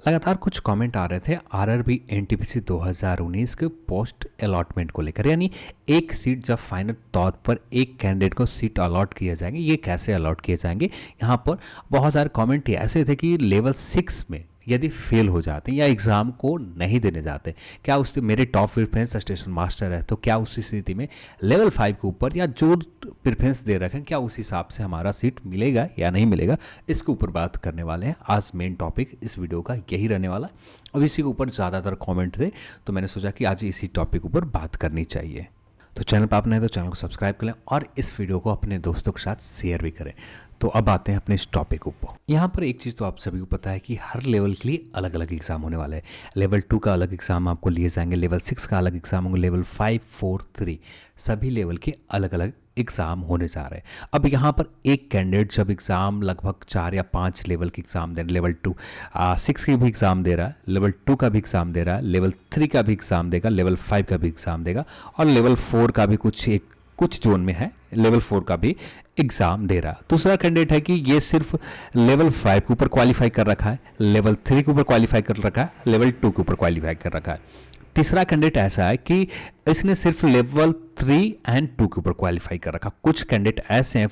लगातार कुछ कमेंट आ रहे थे आरआरबी एनटीपीसी 2019 के पोस्ट अलॉटमेंट को लेकर, यानी एक सीट जब फाइनल तौर पर एक कैंडिडेट को सीट अलॉट किए जाएंगे, ये कैसे अलॉट किए जाएंगे। यहाँ पर बहुत सारे कमेंट ऐसे थे कि लेवल 6 में यदि फेल हो जाते हैं या एग्ज़ाम को नहीं देने जाते, क्या उससे मेरे टॉप प्रेफरेंस स्टेशन मास्टर है तो क्या उस स्थिति में लेवल 5 के ऊपर या जो प्रेफरेंस दे रखे हैं क्या उस हिसाब से हमारा सीट मिलेगा या नहीं मिलेगा, इसके ऊपर बात करने वाले हैं। आज मेन टॉपिक इस वीडियो का यही रहने वाला है और इसी के ऊपर ज़्यादातर कॉमेंट थे तो मैंने सोचा कि आज इसी टॉपिक के ऊपर बात करनी चाहिए। तो चैनल पर आप नए तो चैनल को सब्सक्राइब कर लें और इस वीडियो को अपने दोस्तों के साथ शेयर भी करें। तो अब आते हैं अपने इस टॉपिक ऊपर। यहाँ पर एक चीज़ तो आप सभी को पता है कि हर लेवल के लिए अलग अलग एग्जाम होने वाला है। लेवल 2 का अलग एग्जाम आपको लिए जाएंगे, लेवल 6 का अलग एग्जाम होंगे, लेवल 5, 4, 3 सभी लेवल के अलग अलग एग्ज़ाम होने जा रहे हैं। अब यहाँ पर एक कैंडिडेट जब एग्ज़ाम लगभग 4 या 5 लेवल के एग्ज़ाम दे रहे, लेवल 2 6 के भी एग्ज़ाम दे रहा है, लेवल 2 का भी एग्ज़ाम दे रहा है, लेवल 3 का भी एग्ज़ाम देगा, लेवल 5 का भी एग्ज़ाम देगा और लेवल 4 का भी कुछ जोन में है, लेवल 4 का भी एग्ज़ाम दे रहा। दूसरा कैंडिडेट है कि ये सिर्फ लेवल 5 के ऊपर क्वालिफाई कर रखा है, लेवल 3 के ऊपर क्वालिफाई कर रखा है, लेवल 2 के ऊपर क्वालिफाई कर रखा है। तीसरा कैंडिडेट ऐसा है कि इसने सिर्फ लेवल 3 एंड 2 के ऊपर क्वालिफाई कर रखा। कुछ कैंडिडेट ऐसे हैं,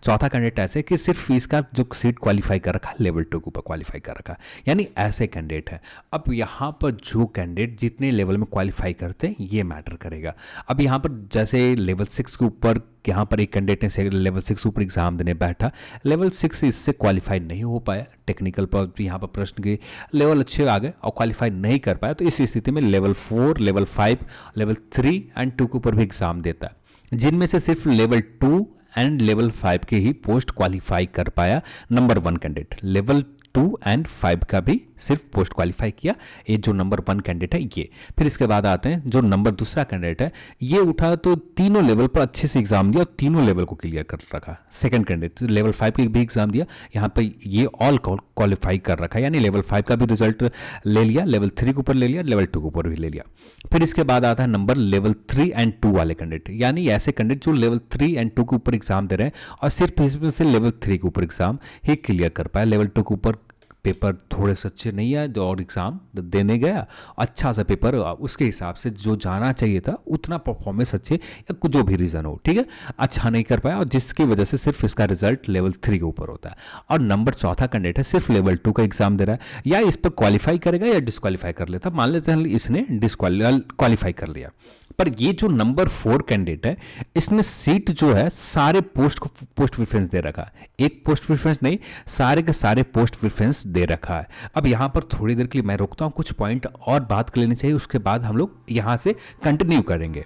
चौथा कैंडिडेट ऐसे है कि सिर्फ इसका जो सीट क्वालिफाई कर रखा है लेवल 2 के ऊपर क्वालिफाई कर रखा, यानी ऐसे कैंडिडेट है। अब यहाँ पर जो कैंडिडेट जितने लेवल में क्वालिफाई करते हैं ये मैटर करेगा। अब यहाँ पर जैसे लेवल 6 के ऊपर यहाँ पर एक कैंडिडेट ने लेवल 6 ऊपर एग्जाम देने बैठा, लेवल 6 इससे क्वालिफाई नहीं हो पाया, टेक्निकल पर यहाँ पर प्रश्न के लेवल अच्छे आ गए और क्वालिफाई नहीं कर पाया, तो इस स्थिति में लेवल 4, लेवल 5, लेवल 3 एंड 2 के ऊपर भी एग्जाम देता है, जिनमें से सिर्फ लेवल 2 एंड लेवल 5 के ही पोस्ट क्वालिफाई कर पाया नंबर 1 कैंडिडेट। लेवल 2 एंड 5 का भी सिर्फ पोस्ट क्वालिफाई किया, ये जो नंबर 1 कैंडिडेट है ये। फिर इसके बाद आते हैं जो नंबर दूसरा कैंडिडेट है, ये उठा तो तीनों लेवल पर अच्छे से एग्जाम दिया और तीनों लेवल को क्लियर कर रखा। सेकंड कैंडिडेट लेवल 5 के भी एग्जाम दिया, यहाँ पर ये ऑल क्वालिफाई कर रखा, यानी लेवल 5 का भी रिजल्ट ले लिया, लेवल 3 के ऊपर ले लिया, लेवल 2 के ऊपर भी ले लिया। फिर इसके बाद आता है नंबर लेवल 3 एंड 2 वाले कैंडिडेट, यानी ऐसे कैंडिडेट जो लेवल 3 एंड 2 के ऊपर एग्जाम दे रहे हैं और सिर्फ इसमें से लेवल 3 के ऊपर एग्जाम ही क्लियर कर पाया, लेवल 2 के ऊपर पेपर थोड़े से अच्छे नहीं आए और एग्ज़ाम देने गया, अच्छा सा पेपर उसके हिसाब से जो जाना चाहिए था उतना परफॉर्मेंस अच्छे या कुछ जो भी रीज़न हो, ठीक है, अच्छा नहीं कर पाया और जिसकी वजह से सिर्फ इसका रिजल्ट लेवल 3 के ऊपर होता है। और नंबर चौथा कैंडिडेट है सिर्फ लेवल 2 का एग्जाम दे रहा है, या इस पर क्वालिफाई करेगा या डिस्क्वालीफाई कर लेता। मान लेते हैं इसने क्वालिफाई कर लिया, पर ये जो नंबर 4 कैंडिडेट है इसने सीट जो है सारे पोस्ट प्रेफरेंस दे रखा है, एक पोस्ट प्रेफरेंस नहीं, सारे के सारे पोस्ट प्रेफरेंस दे रखा है। अब यहाँ पर थोड़ी देर के लिए मैं रोकता हूँ, कुछ पॉइंट और बात कर लेनी चाहिए, उसके बाद हम लोग यहाँ से कंटिन्यू करेंगे।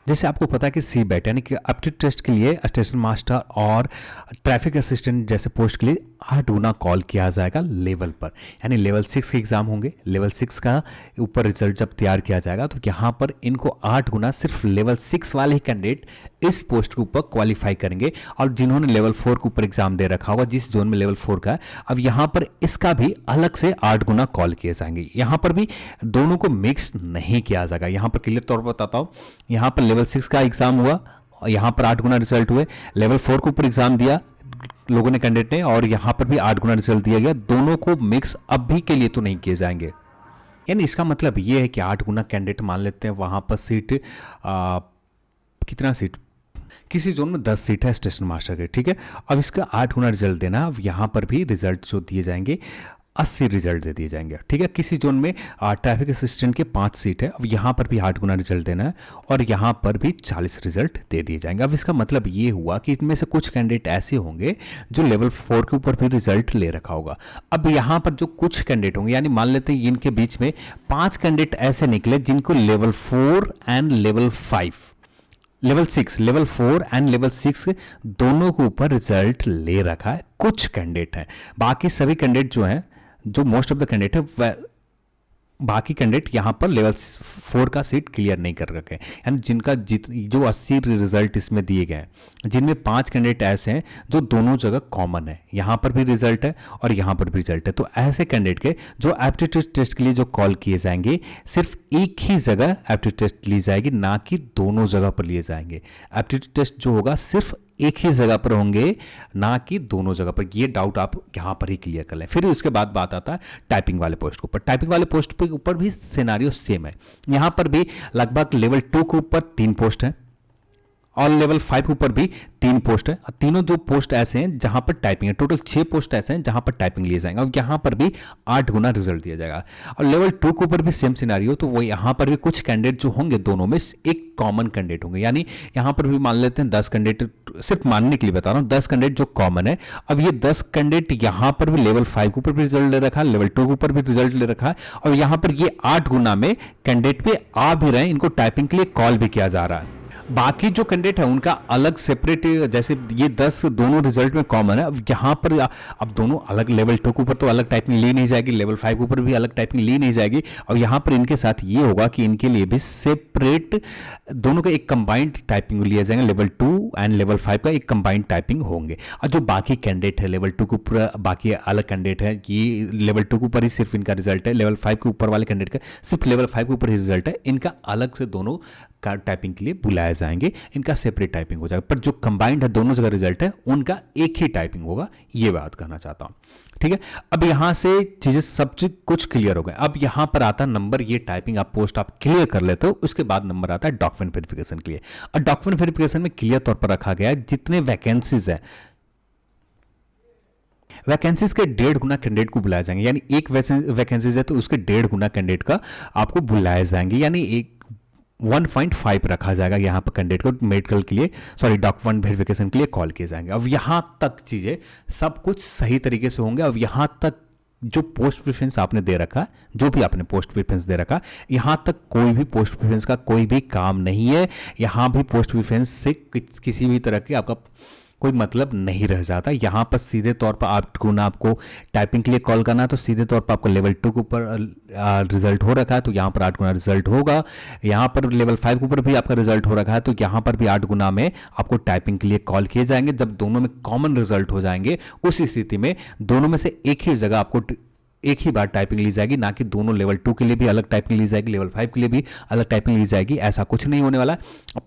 जैसे आपको पता है कि CBAT यानी कि एप्टीट्यूड टेस्ट के लिए स्टेशन मास्टर और ट्रैफिक असिस्टेंट जैसे पोस्ट के लिए 8 गुना कॉल किया जाएगा लेवल पर, यानी लेवल 6 के एग्जाम होंगे, लेवल 6 का ऊपर रिजल्ट जब तैयार किया जाएगा तो यहाँ पर इनको 8 गुना सिर्फ लेवल 6 वाले ही कैंडिडेट इस पोस्ट के ऊपर क्वालिफाई करेंगे। और जिन्होंने लेवल 4 के ऊपर एग्जाम दे रखा होगा, जिस जोन में लेवल 4 का है, अब यहाँ पर इसका भी अलग से 8 गुना कॉल किए जाएंगे। यहाँ पर भी दोनों को मिक्स नहीं किया जाएगा। यहाँ पर क्लियर तौर पर बताता हूँ, यहाँ पर लेवल 6 का एग्जाम हुआ, यहाँ पर 8 गुना रिजल्ट हुए, लेवल 4 के ऊपर एग्जाम दिया लोगों ने कैंडिडेट ने और यहाँ पर भी 8 गुना रिजल्ट दिया गया, दोनों को मिक्स अब भी के लिए तो नहीं किए जाएंगे। यानी इसका मतलब ये है कि 8 गुना कैंडिडेट मान लेते हैं, वहाँ पर सीट कितना सीट, किसी जोन में 10 सीट है स्टेशन मास्टर के, ठीक है। अब इसका 8 गुना रिजल्ट देना, अब यहाँ पर भी रिजल्ट जो दिए जाएंगे 80 रिजल्ट दे दिए जाएंगे, ठीक है। किसी जोन में ट्रैफिक असिस्टेंट के 5 सीट है, अब यहाँ पर भी 8 गुना रिजल्ट देना है और यहाँ पर भी 40 रिजल्ट दे दिए जाएंगे। अब इसका मतलब ये हुआ कि इनमें से कुछ कैंडिडेट ऐसे होंगे जो लेवल 4 के ऊपर भी रिजल्ट ले रखा होगा। अब यहाँ पर जो कुछ कैंडिडेट होंगे, यानी मान लेते हैं इनके बीच में 5 कैंडिडेट ऐसे निकले जिनको level 4 and level 5, level 6, level 4 and level 6 दोनों के ऊपर रिजल्ट ले रखा है। कुछ कैंडिडेट हैं, बाकी सभी कैंडिडेट जो हैं, जो मोस्ट ऑफ द कैंडिडेट है, बाकी कैंडिडेट यहाँ पर लेवल 4 का सीट क्लियर नहीं कर रखे हैं, यानी जिनका जो 80 रिजल्ट इसमें दिए गए हैं, जिनमें 5 कैंडिडेट ऐसे हैं जो दोनों जगह कॉमन है, यहाँ पर भी रिजल्ट है और यहाँ पर भी रिजल्ट है। तो ऐसे कैंडिडेट के जो एप्टीट्यूड टेस्ट के लिए जो कॉल किए जाएंगे, सिर्फ एक ही जगह एप्टीट्यूड टेस्ट ली जाएगी, ना कि दोनों जगह पर लिए जाएंगे। एप्टीट्यूड टेस्ट जो होगा सिर्फ एक ही जगह पर होंगे, ना कि दोनों जगह पर। ये डाउट आप यहां पर ही क्लियर कर लें। फिर उसके बाद बात आता है टाइपिंग वाले पोस्ट के ऊपर। टाइपिंग वाले पोस्ट के ऊपर भी सिनेरियो सेम है। यहां पर भी लगभग लेवल 2 के ऊपर 3 पोस्ट है और लेवल 5 के ऊपर भी 3 पोस्ट है। तीनों जो पोस्ट ऐसे हैं जहां पर टाइपिंग है, टोटल 6 पोस्ट ऐसे हैं जहां पर टाइपिंग लिए जाएंगे और यहां पर भी 8 गुना रिजल्ट दिया जाएगा। और लेवल 2 के ऊपर भी सेम सिनेरियो, तो वो यहां पर भी कुछ कैंडिडेट जो होंगे दोनों में एक कॉमन कैंडिडेट होंगे, यानी यहां पर भी मान लेते हैं 10 कैंडिडेट, सिर्फ मानने के लिए बता रहा हूं, 10 कैंडिडेट जो कॉमन है। अब ये 10 कैंडिडेट यहां पर भी लेवल 5 के ऊपर भी रिजल्ट ले रखा है, लेवल 2 के ऊपर भी रिजल्ट ले रखा है और यहां पर ये 8 गुना में कैंडिडेट पे आ भी रहे हैं, इनको टाइपिंग के लिए कॉल भी किया जा रहा है। बाकी जो कैंडिडेट है उनका अलग सेपरेट, जैसे ये 10 दोनों रिजल्ट में कॉमन है। अब यहाँ पर अब दोनों अलग, लेवल 2 के ऊपर तो अलग टाइपिंग ली नहीं जाएगी, लेवल 5 के ऊपर भी अलग टाइपिंग ली नहीं जाएगी। और यहाँ पर इनके साथ ये होगा कि इनके लिए भी सेपरेट दोनों का एक कंबाइंड टाइपिंग लिया जाएगा। लेवल 2 एंड लेवल 5 का एक कंबाइंड टाइपिंग होंगे। और जो बाकी कैंडिडेट है लेवल 2 के ऊपर, बाकी अलग कैंडिडेट है, ये लेवल 2 के ऊपर ही सिर्फ इनका रिजल्ट है, लेवल 5 के ऊपर वाले कैंडिडेट का सिर्फ लेवल 5 के ऊपर ही रिजल्ट है, इनका अलग से दोनों का टाइपिंग के लिए बुलाए जाएंगे, इनका सेपरेट टाइपिंग हो जाएगा। पर जो कंबाइंड है दोनों जगह रिजल्ट है, उनका एक ही टाइपिंग होगा, ये बात कहना चाहता हूं। ठीक है, अब यहां से चीजें सब चीज कुछ क्लियर हो गए। अब यहां पर आता है नंबर, ये टाइपिंग आप पोस्ट आप क्लियर कर लेते हो, उसके बाद नंबर आता है डॉक्यूमेंट वेरिफिकेशन के लिए। और डॉक्यूमेंट वेरिफिकेशन में क्लियर तौर पर रखा गया है जितने वैकेंसीज है, वैकेंसीज के 1.5 गुना कैंडिडेट को बुलाए जाएंगे, यानी एक वैकेंसीज है तो उसके 1.5 गुना कैंडिडेट का आपको बुलाए जाएंगे, यानी एक 1.5 रखा जाएगा यहाँ पर कैंडिडेट को मेडिकल के लिए, सॉरी डॉक्यूमेंट वेरिफिकेशन के लिए कॉल किए जाएंगे। अब यहाँ तक चीजें सब कुछ सही तरीके से होंगे। अब यहाँ तक जो पोस्ट प्रेफरेंस आपने दे रखा, जो भी आपने पोस्ट प्रेफरेंस दे रखा, यहां तक कोई भी पोस्ट प्रेफरेंस का कोई भी काम नहीं है। यहां भी पोस्ट प्रेफरेंस से किसी भी तरह की आपका कोई मतलब नहीं रह जाता। यहाँ पर सीधे तौर पर आपको टाइपिंग के लिए कॉल करना है तो सीधे तौर पर आपको लेवल 2 के ऊपर रिजल्ट हो रखा है तो यहाँ पर 8 गुना रिजल्ट होगा। यहाँ पर लेवल 5 के ऊपर भी आपका रिजल्ट हो रखा है तो यहाँ पर भी 8 गुना में आपको टाइपिंग के लिए कॉल किए जाएंगे। जब दोनों में कॉमन रिजल्ट हो जाएंगे उस स्थिति में दोनों में से एक ही जगह आपको एक ही बार टाइपिंग ली जाएगी, ना कि दोनों लेवल 2 के लिए भी अलग टाइपिंग ली जाएगी, लेवल 5 के लिए भी अलग टाइपिंग ली जाएगी। ऐसा कुछ नहीं होने वाला।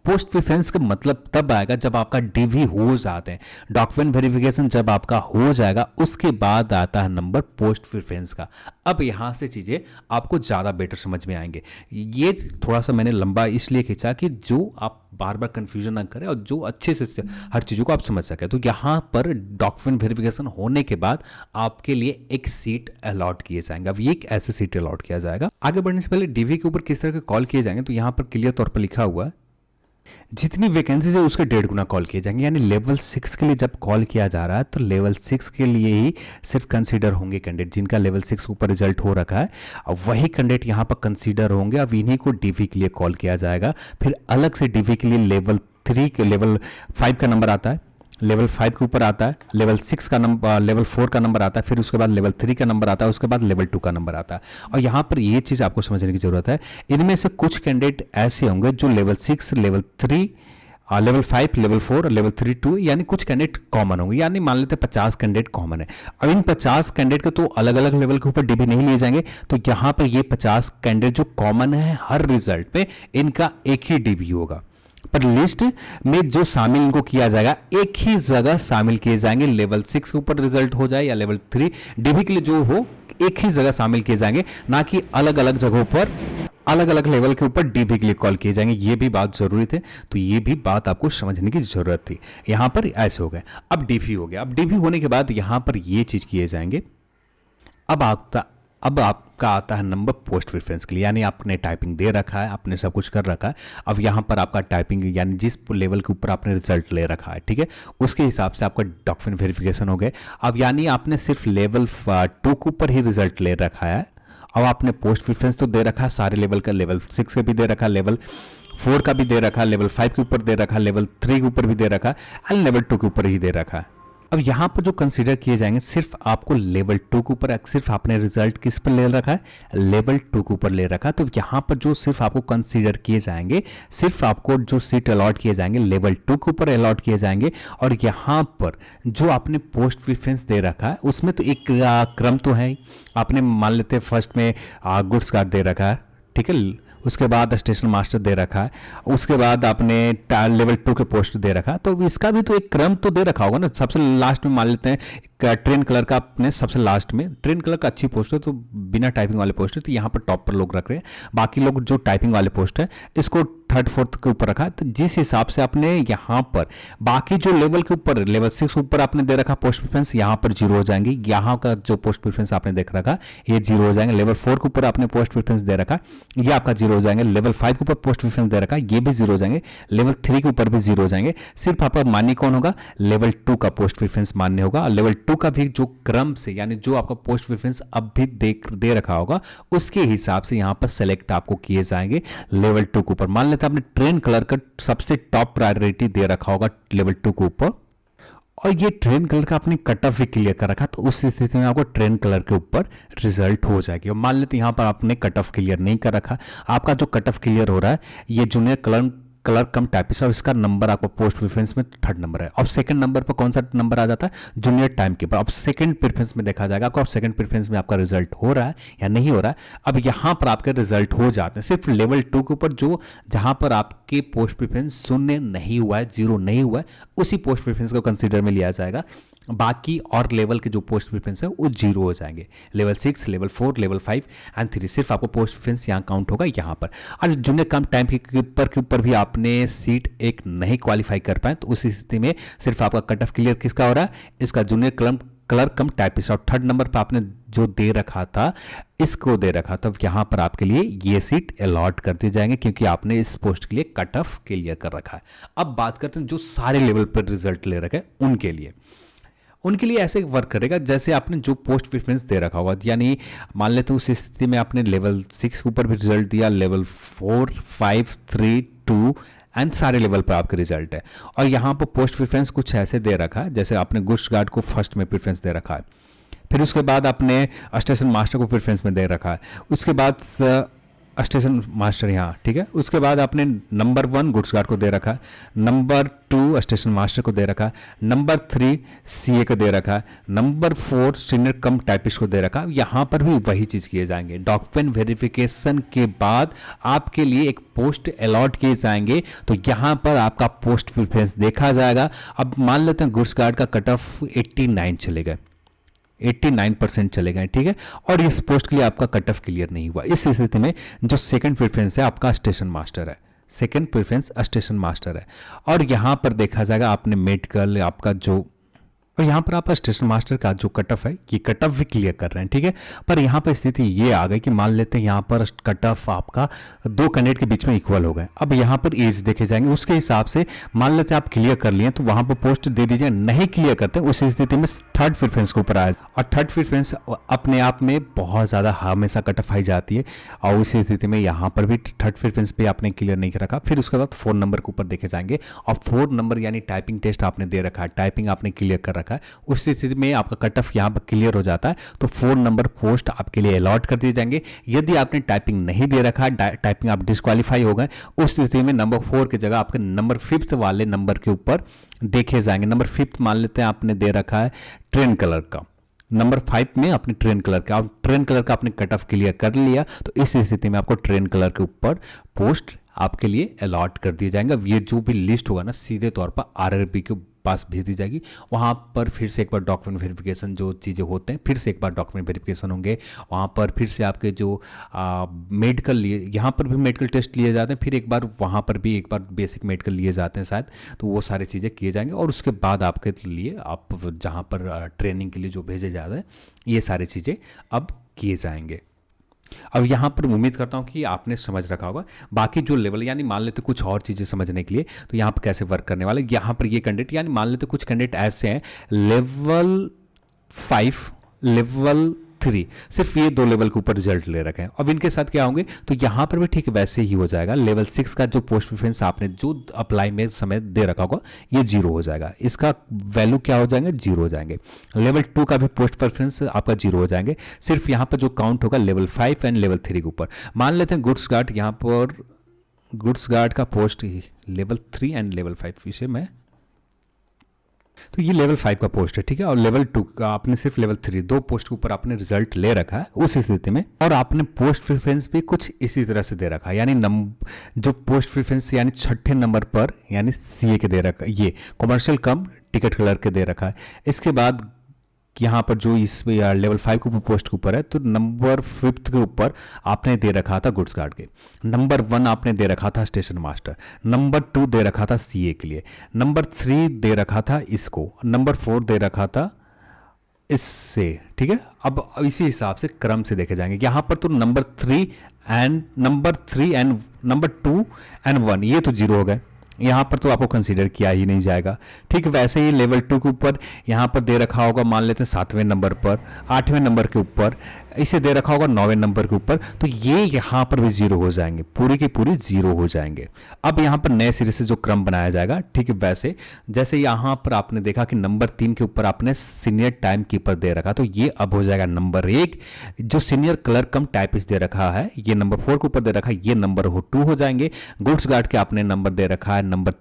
पोस्ट प्रेफरेंस का मतलब तब आएगा जब आपका डीवी हो जाते हैं, डॉक्यूमेंट वेरिफिकेशन जब आपका हो जाएगा उसके बाद आता है नंबर पोस्ट प्रेफरेंस का। अब यहां से चीजें आपको ज्यादा बेटर समझ में आएंगे। ये थोड़ा सा मैंने लंबा इसलिए खींचा कि जो आप बार बार कंफ्यूजन ना करें और जो अच्छे से हर चीज़ों को आप समझ सकें। तो यहाँ पर डॉक्यूमेंट वेरिफिकेशन होने के बाद आपके लिए एक सीट अलॉट किए जाएंगे। अब ये एक ऐसे सीट अलॉट किया जाएगा। आगे बढ़ने से पहले डीवी के ऊपर किस तरह के कॉल किए जाएंगे तो यहाँ पर क्लियर तौर पर लिखा हुआ है जितनी वैकेंसीज है उसके 1.5 गुना कॉल किए जाएंगे। यानी लेवल 6 के लिए जब कॉल किया जा रहा है तो लेवल 6 के लिए ही सिर्फ कंसीडर होंगे कैंडिडेट जिनका लेवल 6 ऊपर रिजल्ट हो रखा है। अब वही कैंडिडेट यहाँ पर कंसीडर होंगे। अब इन्हीं को डीवी के लिए कॉल किया जाएगा। फिर अलग से डीवी के लिए लेवल 3 के लेवल 5 का नंबर आता है, लेवल 5 के ऊपर आता है, लेवल 6 का नंबर, लेवल 4 का नंबर आता है, फिर उसके बाद लेवल 3 का नंबर आता है, उसके बाद लेवल 2 का नंबर आता है। और यहाँ पर ये चीज़ आपको समझने की जरूरत है, इनमें से कुछ कैंडिडेट ऐसे होंगे जो level 6, level 3, level 5, level 4, level 3, 2 यानी कुछ कैंडिडेट कॉमन होंगे। यानी मान लेते हैं 50 कैंडिडेट कॉमन है। अब इन 50 कैंडिडेट के तो अलग अलग लेवल के ऊपर डीबी नहीं लिए जाएंगे। तो यहाँ पर ये 50 कैंडिडेट जो कॉमन है हर रिजल्ट में इनका एक ही डीबी होगा। पर लिस्ट में जो शामिल इनको किया जाएगा एक ही जगह शामिल किए जाएंगे। लेवल 6 के ऊपर रिजल्ट हो जाए या लेवल 3 डीबी के लिए जो हो एक ही जगह शामिल किए जाएंगे, ना कि अलग अलग जगहों पर अलग अलग लेवल के ऊपर डीवी के लिए कॉल किए जाएंगे। ये भी बात जरूरी थी, तो ये भी बात आपको समझने की जरूरत थी। यहां पर ऐसे हो गए। अब डीवी हो गया। अब डीवी होने के बाद यहां पर ये चीज किए जाएंगे। अब आपका आता है नंबर पोस्ट प्रेफरेंस के लिए, यानी आपने टाइपिंग दे रखा है, आपने सब कुछ कर रखा है। अब यहाँ पर आपका टाइपिंग यानी जिस लेवल के ऊपर आपने रिजल्ट ले रखा है, ठीक है, उसके हिसाब से आपका डॉक्यूमेंट वेरिफिकेशन हो गए। अब यानी आपने सिर्फ लेवल 2 के ऊपर ही रिजल्ट ले रखा है। अब आपने पोस्ट प्रेफरेंस तो दे रखा है सारे लेवल का, लेवल 6 का भी दे रखा, लेवल 4 का भी दे रखा, लेवल 5 के ऊपर दे रखा, लेवल 3 के ऊपर भी दे रखा एंड लेवल 2 के ऊपर ही दे रखा। अब यहाँ पर जो कंसीडर किए जाएंगे सिर्फ आपको लेवल 2 के ऊपर, सिर्फ आपने रिजल्ट किस पर ले रखा है, लेवल 2 के ऊपर ले रखा। तो यहाँ पर जो सिर्फ आपको कंसीडर किए जाएंगे, सिर्फ आपको जो सीट अलॉट किए जाएंगे लेवल 2 के ऊपर अलॉट किए जाएंगे। और यहाँ पर जो आपने पोस्ट प्रेफरेंस दे रखा है उसमें तो एक क्रम तो है ही। आपने मान लेते फर्स्ट में गुड्स कार्ड दे रखा है, ठीक है, उसके बाद स्टेशन मास्टर दे रखा है, उसके बाद आपने लेवल 2 के पोस्ट दे रखा है। तो इसका भी तो एक क्रम तो दे रखा होगा ना। सबसे लास्ट में मान लेते हैं ट्रेन कलर का आपने सबसे लास्ट में, ट्रेन कलर का अच्छी पोस्ट है तो बिना टाइपिंग वाले पोस्ट है तो यहाँ पर टॉप पर लोग रख रहे हैं, बाकी लोग जो टाइपिंग वाले पोस्ट है इसको थर्ड फोर्थ के ऊपर रखा है। तो जिस हिसाब से आपने यहाँ पर बाकी जो लेवल के ऊपर लेवल 6 ऊपर आपने दे रखा पोस्ट प्रेफरेंस, यहाँ पर जीरो हो जाएंगे। यहाँ का जो पोस्ट प्रेफरेंस आपने देख रखा ये जीरो हो जाएंगे। लेवल 4 के ऊपर आपने पोस्ट प्रेफरेंस दे रखा ये आपका जीरो हो जाएंगे। लेवल 5 के ऊपर पोस्ट प्रेफरेंस दे रखा ये भी जीरो हो जाएंगे। लेवल 3 के ऊपर भी जीरो हो जाएंगे। सिर्फ आपका मान्य कौन होगा, लेवल 2 का पोस्ट प्रेफरेंस मान्य होगा। और लेवल 2 का भी जो क्रम से यानी जो आपका पोस्ट प्रेफरेंस अब भी दे रखा होगा उसके हिसाब से यहाँ पर सेलेक्ट आपको किए जाएंगे लेवल 2 के ऊपर। मान लेते हैं आपने ट्रेन कलर का सबसे टॉप प्रायोरिटी दे रखा होगा लेवल 2 के ऊपर, और ये ट्रेन कलर का आपने कट ऑफ भी क्लियर कर रखा, तो उस स्थिति में आपको ट्रेन कलर के ऊपर रिजल्ट हो जाएगी। और मान लेते हैं यहाँ पर आपने कट ऑफ क्लियर नहीं कर रखा, आपका जो कट ऑफ क्लियर हो रहा है ये जूनियर कलर कम टाइपिस्ट और इसका नंबर आपको पोस्ट प्रेफरेंस में थर्ड नंबर है। और सेकंड नंबर पर कौन सा नंबर आ जाता है, जूनियर टाइम कीपर। अब सेकंड प्रेफरेंस में देखा जाएगा आपको सेकंड प्रेफरेंस में आपका रिजल्ट हो रहा है या नहीं हो रहा है। अब यहाँ पर आपके रिजल्ट हो जाते हैं सिर्फ लेवल 2 के ऊपर, जो जहां पर आपके पोस्ट प्रेफरेंस शून्य नहीं हुआ है, जीरो नहीं हुआ है, उसी पोस्ट प्रेफरेंस को कंसिडर में लिया जाएगा। बाकी और लेवल के जो पोस्ट प्रेफरेंस है वो जीरो हो जाएंगे। लेवल 6, लेवल 4, लेवल 5 एंड 3 सिर्फ आपको पोस्ट प्रेफरेंस यहाँ काउंट होगा यहाँ पर। और जूनियर कम टाइम कीपर के ऊपर भी आपने सीट एक नहीं क्वालिफाई कर पाए तो उस स्थिति में सिर्फ आपका कट ऑफ क्लियर किसका हो रहा है, इसका जूनियर कलर कम टाइपिस्ट। और थर्ड नंबर पर आपने जो दे रखा था इसको दे रखा, तो यहाँ पर आपके लिए ये सीट अलॉट कर दी जाएंगे क्योंकि आपने इस पोस्ट के लिए कट ऑफ क्लियर कर रखा है। अब बात करते हैं जो सारे लेवल पर रिजल्ट ले रखे उनके लिए ऐसे वर्क करेगा जैसे आपने जो पोस्ट प्रेफरेंस दे रखा होगा। यानी मान लेते उस स्थिति में आपने लेवल 6 के ऊपर भी रिजल्ट दिया, लेवल 4, 5, 3, 2 एंड सारे लेवल पर आपके रिजल्ट है। और यहाँ पर पोस्ट प्रेफरेंस कुछ ऐसे दे रखा है जैसे आपने गुड्स गार्ड को फर्स्ट में प्रेफरेंस दे रखा है, फिर उसके बाद आपने स्टेशन मास्टर को प्रेफरेंस में दे रखा है, उसके बाद स्टेशन मास्टर यहाँ, ठीक है। उसके बाद आपने नंबर 1 गुड्स गार्ड को दे रखा है, नंबर 2 स्टेशन मास्टर को दे रखा है, नंबर 3 सीए को दे रखा है, नंबर 4 सीनियर कम टाइपिस्ट को दे रखा है। यहाँ पर भी वही चीज़ किए जाएंगे। डॉक्यूमेंट वेरिफिकेशन के बाद आपके लिए एक पोस्ट अलॉट किए जाएंगे, तो यहाँ पर आपका पोस्ट प्रेफरेंस देखा जाएगा। अब मान लेते हैं गुड्स गार्ड का कट ऑफ 89 चले गए, 89% चले गए, ठीक है। और इस पोस्ट के लिए आपका कट ऑफ क्लियर नहीं हुआ। इस स्थिति में जो सेकंड प्रेफरेंस है आपका स्टेशन मास्टर है, सेकंड प्रेफरेंस स्टेशन मास्टर है। और यहाँ पर देखा जाएगा आपने मेडिकल आपका जो, और यहाँ पर आप स्टेशन मास्टर का जो कट ऑफ है ये कट ऑफ भी क्लियर कर रहे हैं, ठीक है। पर यहाँ पर स्थिति ये आ गई कि मान लेते हैं यहाँ पर कट ऑफ आपका 2 कैंडिडेट के बीच में इक्वल हो गए। अब यहाँ पर एज देखे जाएंगे उसके हिसाब से मान लेते हैं आप क्लियर कर लिए तो वहाँ पर पोस्ट दे दीजिए, नहीं क्लियर करते उस स्थिति में थर्ड प्रेफरेंस के ऊपर आए। और थर्ड प्रेफरेंस अपने आप में बहुत ज़्यादा हमेशा कट ऑफ आई जाती है और उस स्थिति में यहाँ पर भी थर्ड प्रेफरेंस पे आपने क्लियर नहीं रखा। फिर उसके बाद 4 नंबर के ऊपर देखे जाएंगे और 4 नंबर यानी टाइपिंग टेस्ट आपने दे रखा है, टाइपिंग आपने क्लियर कर रखा है, उस स्थिति में आपका कट ऑफ यहाँ पर क्लियर हो जाता है तो 4 नंबर पोस्ट आपके लिए अलॉट कर दिए जाएंगे। यदि आपने टाइपिंग नहीं दे रखा है, टाइपिंग आप डिस्क्वालीफाई हो गए, उस स्थिति में नंबर 4 की जगह आपके नंबर 5th वाले नंबर के ऊपर देखे जाएंगे। नंबर 5th मान लेते हैं आपने दे रखा है ट्रेन कलर का, नंबर 5 में आपने ट्रेन कलर का, आप ट्रेन कलर का आपने कट ऑफ क्लियर कर लिया तो इस स्थिति में आपको ट्रेन कलर के ऊपर पोस्ट आपके लिए अलॉट कर दिए जाएंगे। ये जो भी लिस्ट होगा ना सीधे तौर पर आरआरबी के पास भेज दी जाएगी। वहाँ पर फिर से एक बार डॉक्यूमेंट वेरिफिकेशन जो चीज़ें होते हैं फिर से एक बार डॉक्यूमेंट वेरिफिकेशन होंगे। वहाँ पर फिर से आपके जो मेडिकल लिए, यहाँ पर भी मेडिकल टेस्ट लिए जाते हैं, फिर एक बार वहाँ पर भी एक बार बेसिक मेडिकल लिए जाते हैं शायद, तो वो सारी चीज़ें किए जाएंगे। और उसके बाद आपके लिए आप जहाँ पर ट्रेनिंग के लिए जो भेजे जाते हैं ये सारी चीज़ें अब किए जाएंगे। अब यहाँ पर उम्मीद करता हूँ कि आपने समझ रखा होगा। बाकी जो लेवल यानी मान लेते कुछ और चीज़ें समझने के लिए तो यहाँ पर कैसे वर्क करने वाले, यहाँ पर ये कैंडिडेट यानी मान लेते कुछ कैंडिडेट ऐसे हैं लेवल 5, लेवल 3, सिर्फ ये 2 लेवल के ऊपर रिजल्ट ले रखे हैं। अब इनके साथ क्या होंगे तो यहाँ पर भी ठीक वैसे ही हो जाएगा। लेवल 6 का जो पोस्ट प्रेफरेंस आपने जो अप्लाई में समय दे रखा होगा ये 0 हो जाएगा, इसका वैल्यू क्या हो जाएंगे 0 हो जाएंगे। लेवल 2 का भी पोस्ट प्रेफरेंस आपका 0 हो जाएंगे। सिर्फ यहाँ पर जो काउंट होगा लेवल 5 एंड लेवल 3 के ऊपर। मान लेते हैं गुड्स गार्ड, यहाँ पर गुड्स गार्ड का पोस्ट लेवल 3 एंड लेवल 5 विषय में तो ये लेवल 5 का पोस्ट है, ठीक है। और लेवल 2 का आपने सिर्फ लेवल 3 दो पोस्ट के ऊपर आपने रिजल्ट ले रखा है उस स्थिति में, और आपने पोस्ट प्रेफरेंस भी कुछ इसी तरह से दे रखा है, यानी जो पोस्ट प्रेफरेंस यानी 6ठे नंबर पर यानी सीए के दे रखा है, ये कमर्शियल कम टिकट कलर के दे रखा है। इसके बाद यहाँ पर जो इस लेवल 5 के ऊपर पोस्ट के ऊपर है, तो नंबर 5 के ऊपर आपने दे रखा था गुड्स गार्ड के, नंबर 1 आपने दे रखा था स्टेशन मास्टर, नंबर 2 दे रखा था सीए के लिए, नंबर 3 दे रखा था इसको, नंबर 4 दे रखा था इससे, ठीक है। अब इसी हिसाब से क्रम से देखे जाएंगे। यहाँ पर तो नंबर 3 एंड नंबर 2 एंड 1 ये तो जीरो हो गए, यहाँ पर तो आपको कंसीडर किया ही नहीं जाएगा, ठीक। वैसे ही लेवल 2 के ऊपर यहाँ पर दे रखा होगा, मान लेते हैं 7वें नंबर पर, 8वें नंबर के ऊपर, इसे दे रखा होगा 9वें नंबर के ऊपर, तो ये यहाँ पर भी जीरो हो जाएंगे, पूरी की पूरी जीरो हो जाएंगे। अब यहाँ पर नए सिरे से जो क्रम बनाया जाएगा, ठीक है, वैसे जैसे यहाँ पर आपने देखा कि नंबर 3 के ऊपर आपने सीनियर टाइम कीपर दे रखा, तो ये अब हो जाएगा नंबर 1। जो सीनियर क्लर्क कम टाइपिस्ट दे रखा है, ये नंबर 4 के ऊपर दे रखा है, ये नंबर 2 हो जाएंगे। गुड्स गार्ड के आपने नंबर दे रखा है नंबर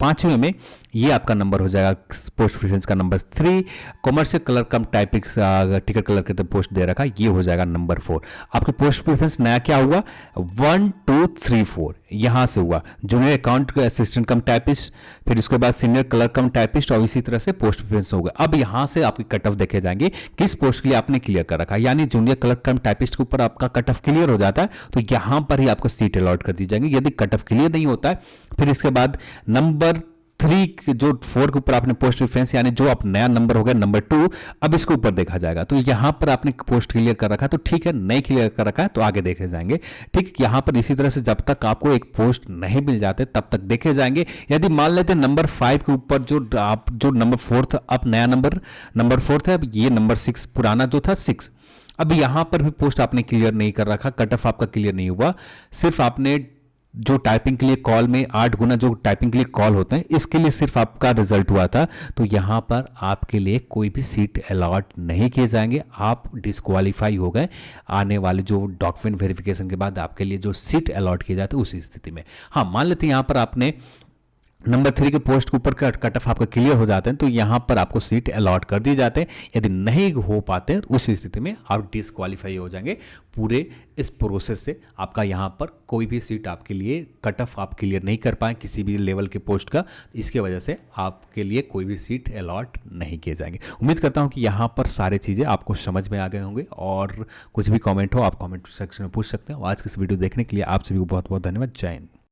5वें में, ये आपका नंबर हो जाएगा पोस्ट प्रेफरेंस का नंबर 3। कॉमर्शियल कलर कम टाइपिक्स टिकट कलर के तो पोस्ट दे रखा, ये हो जाएगा नंबर 4। आपके पोस्ट प्रेफरेंस नया क्या हुआ, 1 2 3 4 यहां से हुआ। जूनियर अकाउंट असिस्टेंट कम टाइपिस्ट, फिर उसके बाद सीनियर कलर कम टाइपिस्ट, और इसी तरह से पोस्ट प्रेफरेंस होगा। अब यहां से आपकी कट ऑफ देखे जाएंगे किस पोस्ट के लिए आपने क्लियर कर रखा, यानी जूनियर कलर कम टाइपिस्ट के ऊपर आपका कट ऑफ क्लियर हो जाता है, तो यहां पर ही आपको सीट अलॉट कर दी जाएंगी। यदि कट ऑफ क्लियर नहीं होता है, फिर इसके बाद नंबर 3 जो 4 के ऊपर आपने पोस्ट प्रेफरेंस, यानी जो आप नया नंबर हो गया नंबर 2, अब इसके ऊपर देखा जाएगा। तो यहां पर आपने पोस्ट क्लियर कर रखा है, तो ठीक है, नहीं क्लियर कर रखा है तो आगे देखे जाएंगे, ठीक। यहां पर इसी तरह से जब तक आपको एक पोस्ट नहीं मिल जाते तब तक देखे जाएंगे। यदि मान लेते नंबर 5 के ऊपर जो नंबर 4 था, अब नया नंबर 4 था, अब ये नंबर 6 पुराना जो था 6, अब यहां पर भी पोस्ट आपने क्लियर नहीं कर रखा, कट ऑफ आपका क्लियर नहीं हुआ, सिर्फ आपने जो टाइपिंग के लिए कॉल में 8 गुना जो टाइपिंग के लिए कॉल होते हैं, इसके लिए सिर्फ आपका रिजल्ट हुआ था, तो यहां पर आपके लिए कोई भी सीट अलॉट नहीं किए जाएंगे, आप डिस्क्वालीफाई हो गए। आने वाले जो डॉक्यूमेंट वेरिफिकेशन के बाद आपके लिए जो सीट अलॉट किए जाते हैं उस स्थिति में। हाँ, मान लेते हैं यहां पर आपने नंबर 3 के पोस्ट के ऊपर कट ऑफ आपका क्लियर हो जाते हैं, तो यहां पर आपको सीट अलॉट कर दी जाते हैं। यदि नहीं हो पाते उस स्थिति में आप डिस्क्वालीफाई हो जाएंगे। पूरे इस प्रोसेस से आपका यहां पर कोई भी सीट आपके लिए कट ऑफ आप क्लियर नहीं कर पाए किसी भी लेवल के पोस्ट का, इसके वजह से आपके लिए कोई भी सीट अलॉट नहीं किए जाएंगे। उम्मीद करता हूं कि यहां पर सारी चीज़ें आपको समझ में आ गए होंगे, और कुछ भी कमेंट हो आप कमेंट सेक्शन में पूछ सकते हैं। आज की इस वीडियो देखने के लिए आप सभी को बहुत बहुत धन्यवाद। जय हिंद।